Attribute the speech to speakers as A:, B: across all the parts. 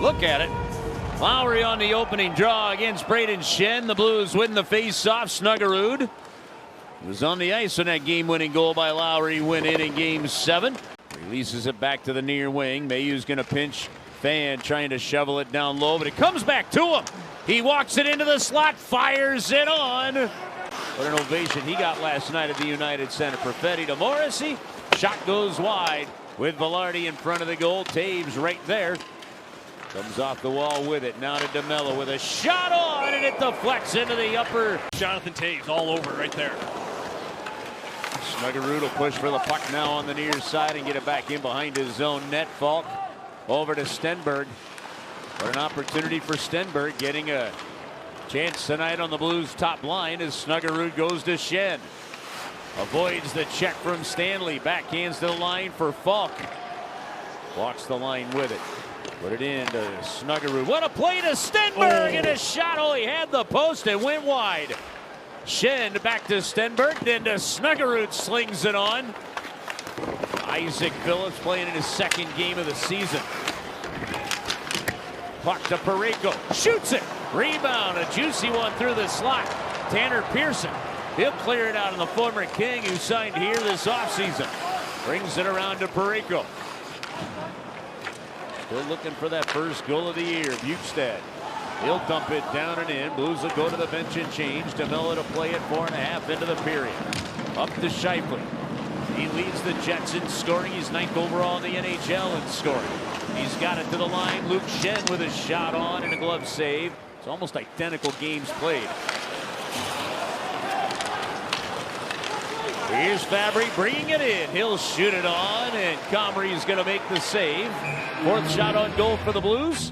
A: Look at it. Lowry on the opening draw against Braden Schenn. The Blues win the face-off. Snuggerud was on the ice when that game-winning goal by Lowry went in Game 7. Releases it back to the near wing. Mayhew's going to pinch Fan, trying to shovel it down low, but it comes back to him. He walks it into the slot, fires it on. What an ovation he got last night at the United Center. Perfetti to Morrissey. Shot goes wide with Velarde in front of the goal. Taves right there. Comes off the wall with it. Now to DeMello with a shot on, and it deflects into the upper.
B: Jonathan Taves all over right there.
A: Snuggerud will push for the puck now on the near side and get it back in behind his own net. Falk over to Stenberg. What an opportunity for Stenberg, getting a chance tonight on the Blues top line as Snuggerud goes to Schenn. Avoids the check from Stanley. Backhands to the line for Falk. Walks the line with it. Put it in to Snuggerud. What a play to Stenberg, and a shot. Oh, he had the post and went wide. Schenn back to Stenberg, then to Snuggerud, slings it on. Isaac Phillips playing in his second game of the season. Puck to Parayko, shoots it. Rebound, a juicy one through the slot. Tanner Pearson, he'll clear it out of the former King who signed here this offseason. Brings it around to Parayko. Still looking for that first goal of the year. Bukestad, he'll dump it down and in. Blues will go to the bench and change. DeMello to play it 4.5 into the period. Up to Scheifele. He leads the Jets in scoring. He's 9th overall in the NHL in scoring. He's got it to the line. Luke Schenn with a shot on and a glove save. It's almost identical games played. Here's Fabry bringing it in. He'll shoot it on, and Comrie's going to make the save. 4th shot on goal for the Blues.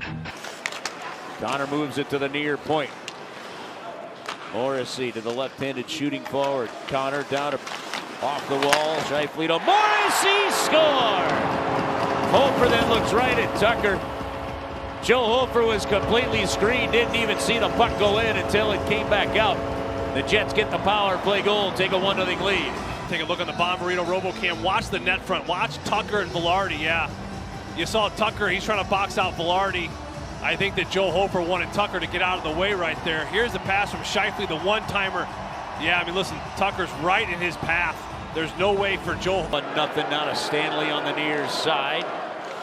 A: Connor moves it to the near point. Morrissey to the left-handed shooting forward. Connor down to off the wall. Scheifele to Morrissey, score! Hofer then looks right at Tucker. Joe Hofer was completely screened, didn't even see the puck go in until it came back out. The Jets get the power play goal, take a 1-0 lead.
B: Take a look on the Bomberito RoboCam. Watch the net front. Watch Tucker and Velarde. Yeah, you saw Tucker. He's trying to box out Velarde. I think that Joe Hofer wanted Tucker to get out of the way right there. Here's the pass from Scheifele, the one-timer. Yeah, I mean, listen, Tucker's right in his path. There's no way for Joe.
A: 1-0 now to Stanley on the near side.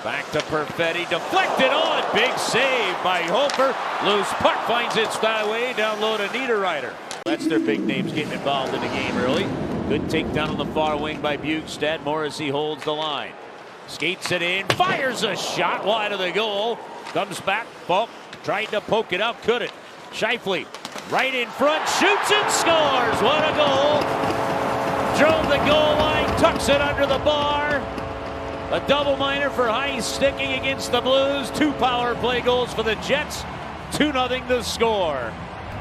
A: Back to Perfetti, deflected on. Big save by Hofer. Loose puck finds its way down low to Niederreiter. That's their big names getting involved in the game early. Good takedown on the far wing by Bukestad. Morrissey holds the line. Skates it in, fires a shot wide of the goal. Comes back, Falk tried to poke it out, couldn't. Scheifele right in front, shoots and scores. What a goal. Drove the goal line, tucks it under the bar. A double minor for high sticking against the Blues. 2 power play goals for the Jets. 2-0 the score.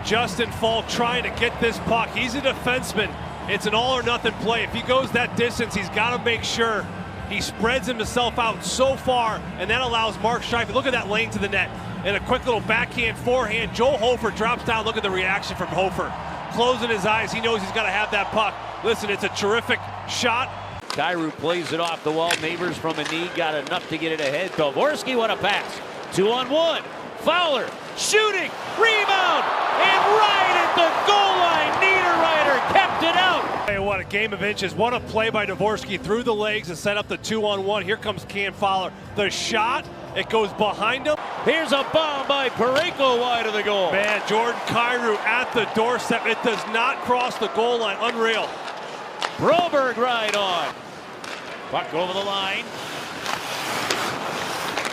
B: Justin Falk trying to get this puck. He's a defenseman. It's an all or nothing play. If he goes that distance, he's got to make sure he spreads himself out so far, and that allows Mark Scheifele. Look at that lane to the net. And a quick little backhand, forehand. Joe Hofer drops down. Look at the reaction from Hofer. Closing his eyes. He knows he's got to have that puck. Listen, it's a terrific shot.
A: Kyrou plays it off the wall. Neighbors from a knee got enough to get it ahead. Dvorsky, what a pass. 2-on-1. Fowler shooting, rebound, and right at the goal line, Niederreiter kept it out.
B: Hey, what a game of inches. What a play by Dvorsky through the legs and set up the 2-on-1. Here comes Cam Fowler. The shot, it goes behind him.
A: Here's a bomb by Parayko wide of the goal.
B: Man, Jordan Kyrou at the doorstep. It does not cross the goal line. Unreal.
A: Broberg right on. Puck over the line.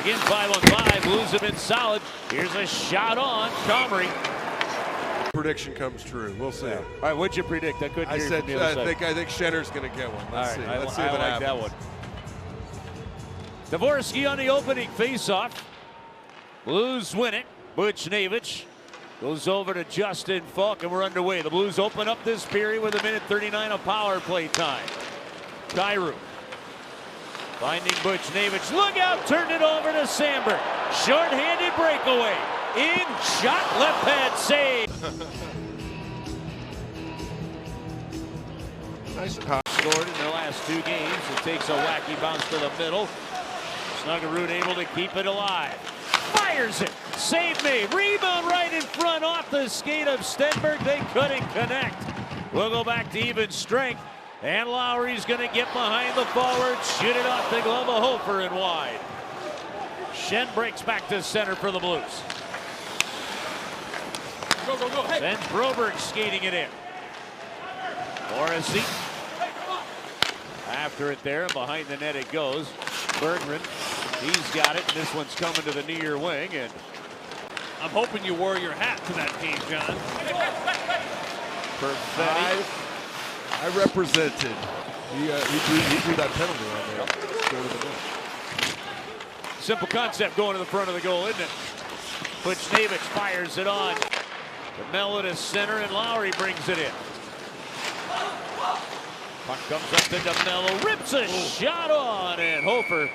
A: Again, 5-on-5. Blues have been solid. Here's a shot on Comrie.
C: Prediction comes true. We'll see.
A: Yeah. All right, what'd you predict? I couldn't hear
C: said
A: from the other side.
C: I think Schenner's going to get one. Let's see. Let's see if it
A: like
C: happens.
A: that one. Dvorsky on the opening faceoff. Blues win it. Buchnevich goes over to Justin Falk, and we're underway. The Blues open up this period with 1:39 of power play time. Kyrou finding Buchnevich. Look out, turned it over to Sandberg. Short-handed breakaway. In, shot, left pad save.
C: Nice pop.
A: Scored in their last 2 games. It takes a wacky bounce to the middle. Snuggerud able to keep it alive. fires it. Save made. Rebound right in front off the skate of Stenberg. They couldn't connect. We'll go back to even strength. And Lowry's going to get behind the forward, shoot it off the glove of Hofer and wide. Schenn breaks back to center for the Blues.
B: Go, go, go. Hey.
A: Sends Broberg skating it in. Morrissey. After it there, and behind the net it goes. Bergman, he's got it, and this one's coming to the near wing. And
B: I'm hoping you wore your hat to that game, John.
A: Perfetti.
C: I represented. He drew that penalty right there. Go to the net.
A: Simple concept going to the front of the goal, isn't it? Buchnevich fires it on. DeMello to center, and Lowry brings it in. Puck comes up to DeMello, rips a shot on, and Hofer.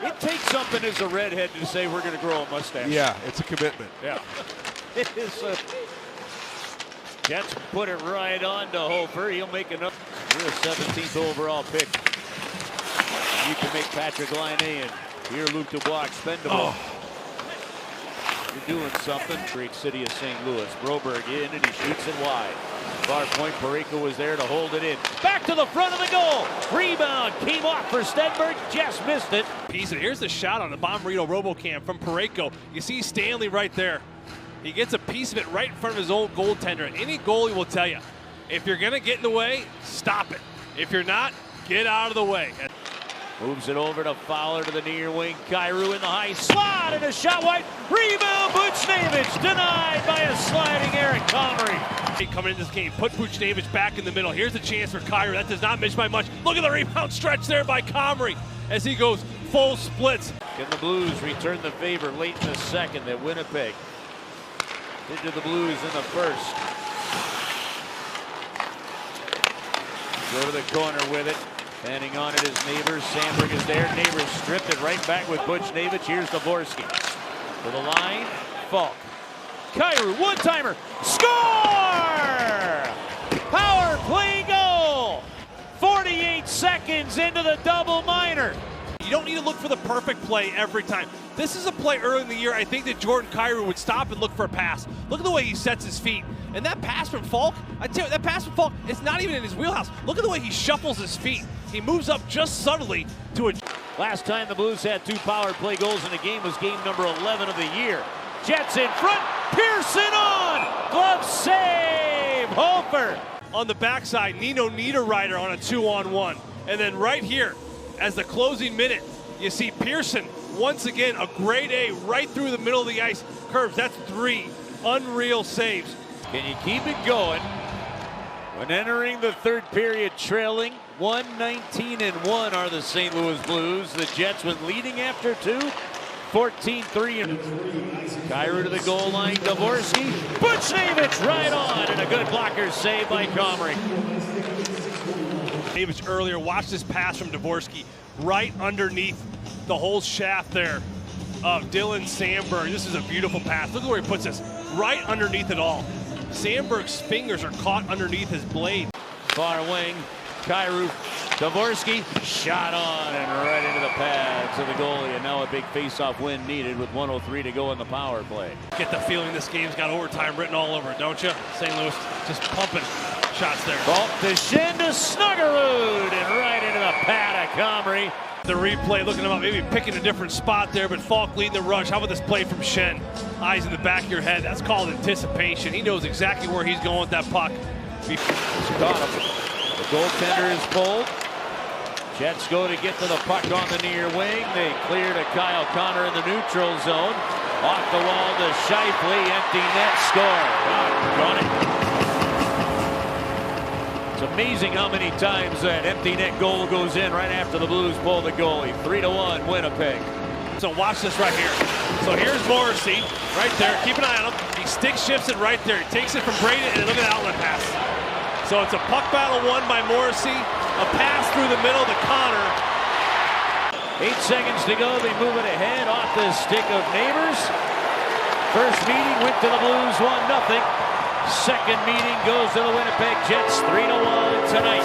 A: It takes something as a redhead to say we're going to grow a mustache.
C: Yeah, it's a commitment.
A: Yeah. It is a... Jets put it right on to Hofer. He'll make another. You're a 17th overall pick. You can make Patrick Laine and here Luc Dubois expendable.
C: Oh.
A: You're doing something. Great city of St. Louis. Broberg in and he shoots it wide. Far point, Parayko was there to hold it in. Back to the front of the goal. Rebound came off for Stenberg. Just missed it.
B: Piece it. Here's the shot on the Bomberito RoboCam from Parayko. You see Stanley right there. He gets a piece of it right in front of his own goaltender. Any goalie will tell you, if you're going to get in the way, stop it. If you're not, get out of the way.
A: Moves it over to Fowler to the near wing. Kyrou in the high slot and a shot wide. Rebound, Buchnevich denied by a sliding Eric Comrie.
B: Coming into this game, put Buchnevich back in the middle. Here's the chance for Kyrou. That does not miss by much. Look at the rebound stretch there by Comrie as he goes full splits.
A: Can the Blues return the favor late in the second at Winnipeg? Into the Blues in the first. Go to the corner with it. Handing on it is Neighbors. Sandberg is there. Neighbors stripped it right back with Buchnevich. Here's Dvorsky. To the line. Falk. Kyrou, one-timer. Score! Power play goal! 48 seconds into the double minor.
B: You don't need to look for the perfect play every time. This is a play early in the year. I think that Jordan Kyrou would stop and look for a pass. Look at the way he sets his feet. And that pass from Falk, I tell you, that pass from Falk, it's not even in his wheelhouse. Look at the way he shuffles his feet. He moves up just subtly to a...
A: Last time the Blues had 2 power play goals in a game was game number 11 of the year. Jets in front, Pearson on! Glove save, Hofer!
B: On the backside, Nino Niederreiter on a 2-on-1. And then right here, as the closing minute, you see Pearson, once again, a grade A right through the middle of the ice. Curves, that's 3 unreal saves.
A: Can you keep it going? When entering the third period trailing, 1-19-1 are the St. Louis Blues. The Jets with leading after 2, 14-3. Kyrou to the goal line, Dvorsky. Buchnevich right on, and a good blocker save by Comrie.
B: Davis earlier, watch this pass from Dvorsky right underneath the whole shaft there of Dylan Sandberg. This is a beautiful pass. Look at where he puts this, right underneath it all. Sandberg's fingers are caught underneath his blade.
A: Far wing, Kyrou, Dvorsky, shot on and right into the pads of the goalie, and now a big face-off win needed with 1:03 to go in the power play.
B: Get the feeling this game's got overtime written all over it, don't you? St. Louis just pumping shots there.
A: Ball to Schenn to Snuggerud and right into the pad of Comrie.
B: The replay looking about maybe picking a different spot there, but Falk leading the rush. How about this play from Schenn? Eyes in the back of your head. That's called anticipation. He knows exactly where he's going with that puck.
A: He's caught him. The goaltender is pulled. Jets go to get to the puck on the near wing. They clear to Kyle Connor in the neutral zone. Off the wall to Scheifele. Empty net score. Got it. It's amazing how many times that empty net goal goes in right after the Blues pull the goalie. 3-1 Winnipeg.
B: So watch this right here. So here's Morrissey right there. Keep an eye on him. He stick shifts it right there. He takes it from Braden and look at the outlet pass. So it's a puck battle won by Morrissey. A pass through the middle to Connor.
A: 8 seconds to go. They move it ahead off the stick of Neighbors. First meeting went to the Blues 1-0. Second meeting goes to the Winnipeg Jets 3-1 tonight.